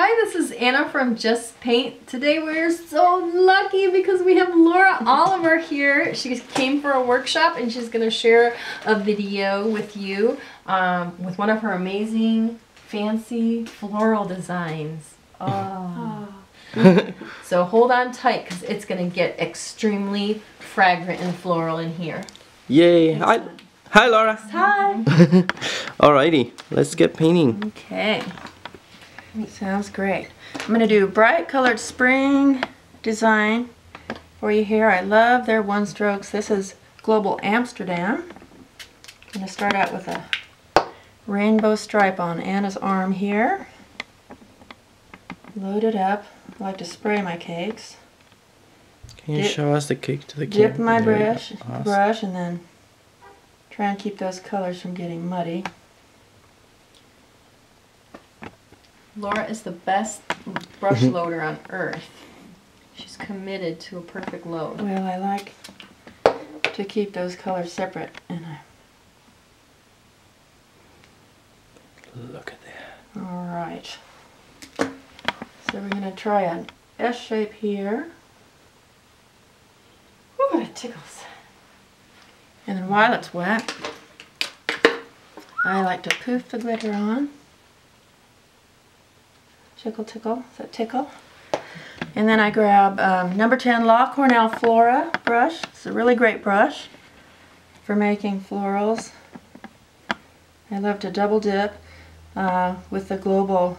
Hi, this is Anna from Just Paint. Today we're so lucky because we have Laura Oliver here. She came for a workshop and she's going to share a video with you with one of her amazing fancy floral designs. Oh. So hold on tight because it's going to get extremely fragrant and floral in here. Yay! Hi Laura! Hi! Alrighty, let's get painting. Okay. Sounds great. I'm going to do bright colored spring design for you here. I love their one strokes. This is Global Amsterdam. I'm going to start out with a rainbow stripe on Anna's arm here. Load it up. I like to spray my cakes. Can you show us the cake to the camera? Dip my brush and then try and keep those colors from getting muddy. Laura is the best brush loader on earth. She's committed to a perfect load. Well, I like to keep those colors separate, and Look at that. Alright. So we're going to try an S shape here. Ooh, it tickles. And then while it's wet, I like to poof the glitter on. Tickle, tickle. Is that tickle? And then I grab number 10 Cornell Flora brush. It's a really great brush for making florals. I love to double dip with the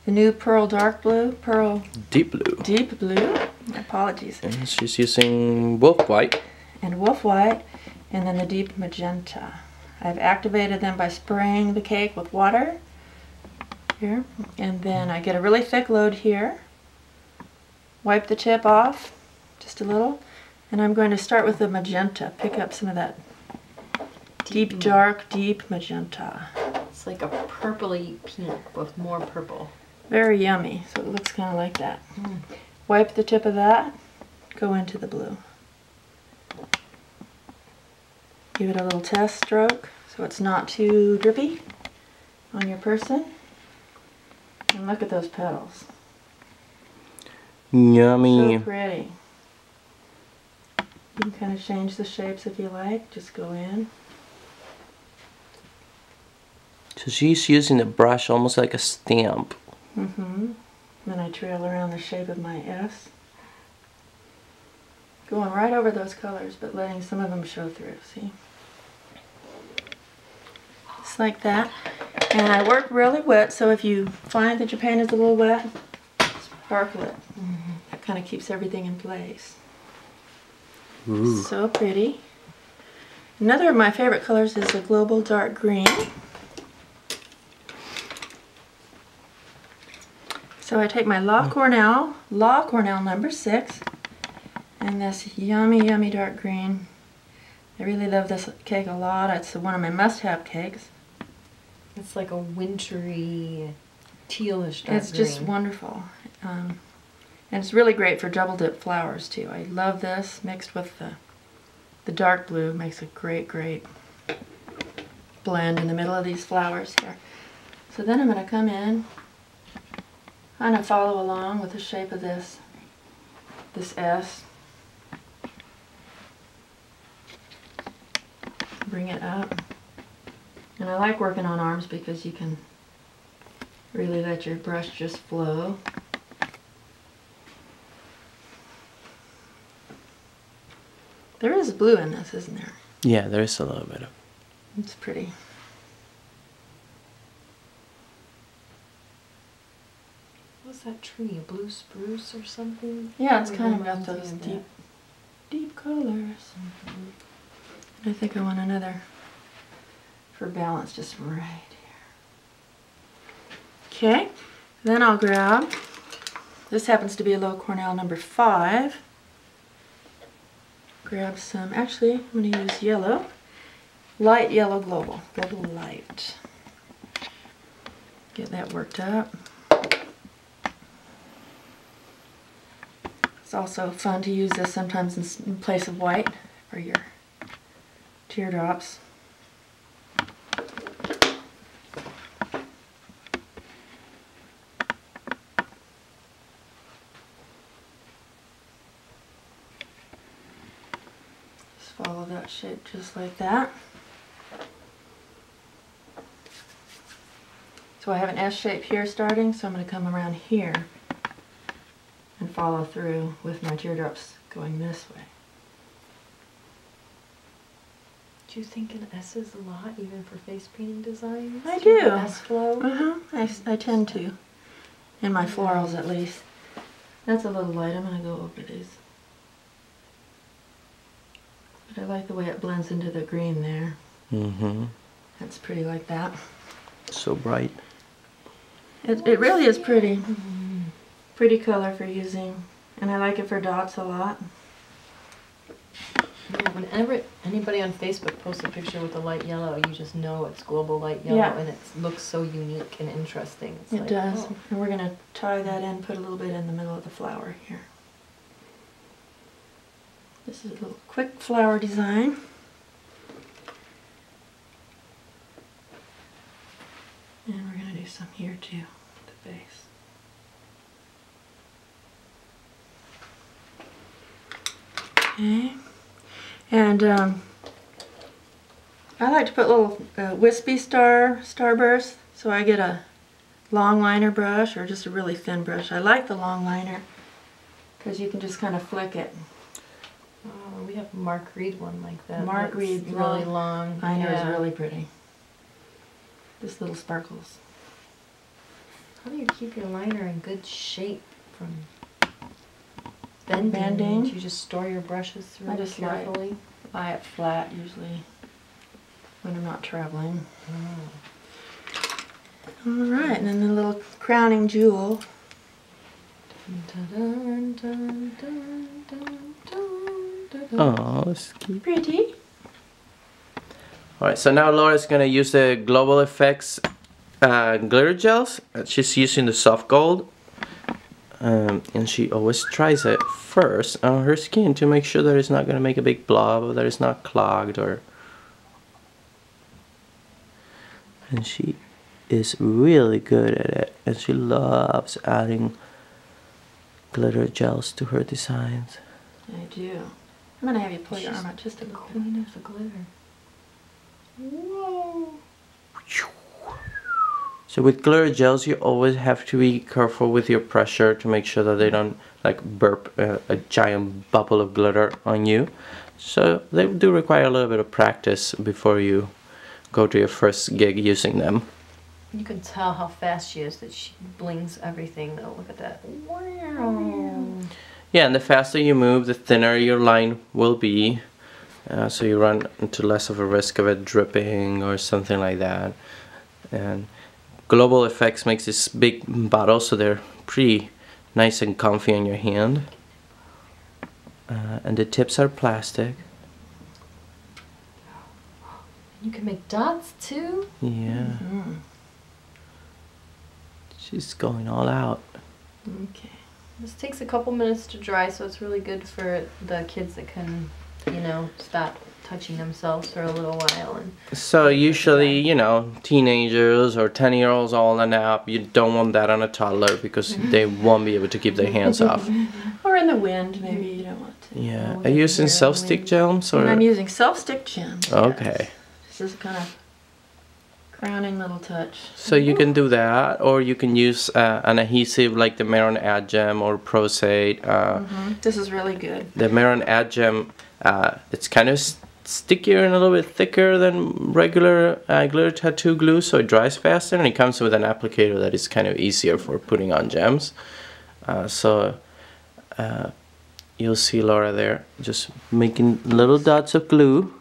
new Pearl Dark Blue, Pearl Deep Blue. Deep Blue. Apologies. And she's using Wolf White. And Wolf White, and then the Deep Magenta. I've activated them by spraying the cake with water. Here, and then I get a really thick load here, wipe the tip off just a little, and I'm going to start with the magenta, pick up some of that deep magenta. It's like a purpley pink with more purple. Very yummy, so it looks kind of like that. Wipe the tip of that, go into the blue. Give it a little test stroke so it's not too drippy on your person. And look at those petals. Yummy. So pretty. You can kind of change the shapes if you like. Just go in. So she's using the brush almost like a stamp. Then I trail around the shape of my S. Going right over those colors, but letting some of them show through, see? Just like that. And I work really wet, so if you find that your paint is a little wet, sparkle it. That kind of keeps everything in place. Ooh. So pretty. Another of my favorite colors is the Global Dark Green. So I take my Cornell number 6, and this yummy, yummy dark green. I really love this cake a lot. It's one of my must-have cakes. It's like a wintry, tealish dark green. It's just wonderful. And it's really great for double dip flowers too. I love this mixed with the dark blue. Makes a great, great blend in the middle of these flowers here. So then I'm going to come in, kind of follow along with the shape of this S. Bring it up. And I like working on arms because you can really let your brush just flow. There is blue in this, isn't there? Yeah, there is a little bit of. It's pretty. What's that tree? A blue spruce or something? Yeah, it's kind of got those deep colors. I think I want another for balance just right here. Okay, then I'll grab, this happens to be a Cornell number 5. Grab some, actually I'm going to use yellow, light yellow global light. Get that worked up. It's also fun to use this sometimes in place of white for your teardrops. Follow that shape just like that. So I have an S shape here starting, so I'm going to come around here and follow through with my teardrops going this way. Do you think an S is a lot, even for face painting designs? I do. S flow? I tend to. In my florals at least. That's a little light. I'm going to go over these. But I like the way it blends into the green there. Mm-hmm. That's pretty like that. So bright. It really is pretty. Pretty color for using. And I like it for dots a lot. Yeah, whenever anybody on Facebook posts a picture with a light yellow, you just know it's global light yellow, and it looks so unique and interesting. It's It like, does. oh. And we're going to tie that in, put a little bit in the middle of the flower here. This is a little quick flower design. And we're going to do some here too, at the base. Okay. And I like to put little wispy starbursts, so I get a long liner brush or just a really thin brush. I like the long liner because you can just kind of flick it. Oh, we have Mark Reed one like that. Mark Reed's really long liner is really pretty. Just little sparkles. How do you keep your liner in good shape from bending? Do you just store your brushes really carefully? Lie it flat usually when I'm not traveling. Oh. Alright, and then the little crowning jewel. Dun, dun, dun, dun, dun, dun, dun. Oh, that's cute. Pretty. Alright, so now Laura's gonna use the Global Effects glitter gels. She's using the soft gold. And she always tries it first on her skin to make sure that it's not gonna make a big blob or that it's not clogged or... And she is really good at it, and she loves adding glitter gels to her designs. I do. I'm going to have you pull your arm out just a little bit. Queen of the glitter. Whoa! So with glitter gels, you always have to be careful with your pressure to make sure that they don't like burp a giant bubble of glitter on you. So they do require a little bit of practice before you go to your first gig using them. You can tell how fast she is, that she blings everything though. Look at that. Wow. Yeah, and the faster you move, the thinner your line will be. So you run into less of a risk of it dripping or something like that. And Global Effects makes this big bottle, so they're pretty nice and comfy on your hand. And the tips are plastic. You can make dots too? Yeah. She's going all out. Okay. This takes a couple minutes to dry, so it's really good for the kids that can, you know, stop touching themselves for a little while. And so usually, you know, teenagers or 10-year-olds all on app, you don't want that on a toddler because they won't be able to keep their hands off. Or in the wind, maybe you don't want to. Yeah. Are you using self-stick gems or? I'm using self-stick gems. Okay. Yes. This is kind of crowning little touch. So you can do that, or you can use an adhesive like the Maron Ad Gem or Prosate. This is really good. The Maron Ad Gem, it's kind of stickier and a little bit thicker than regular glitter tattoo glue, so it dries faster, and it comes with an applicator that is kind of easier for putting on gems. You'll see Laura there just making little dots of glue.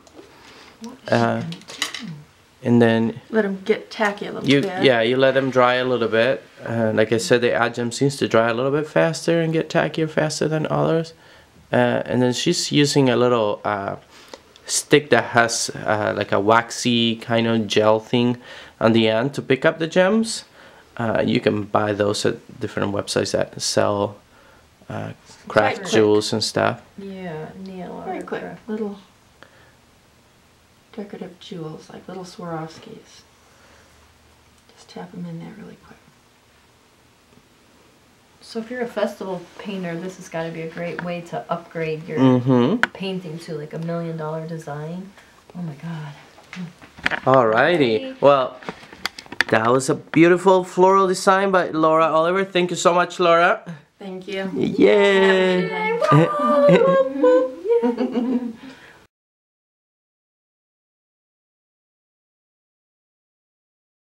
And then let them get tacky a little bit. Yeah, you let them dry a little bit. Like I said, the Ad Gem seems to dry a little bit faster and get tackier faster than others. And then she's using a little stick that has like a waxy kind of gel thing on the end to pick up the gems. You can buy those at different websites that sell craft jewels and stuff. Yeah, nail very art. quick. Little decorative jewels, like little Swarovskis. Just tap them in there really quick. So if you're a festival painter, this has got to be a great way to upgrade your painting to like $1 million design. Oh my God. Alrighty. Well, that was a beautiful floral design by Laura Oliver. Thank you so much, Laura. Thank you. Yay!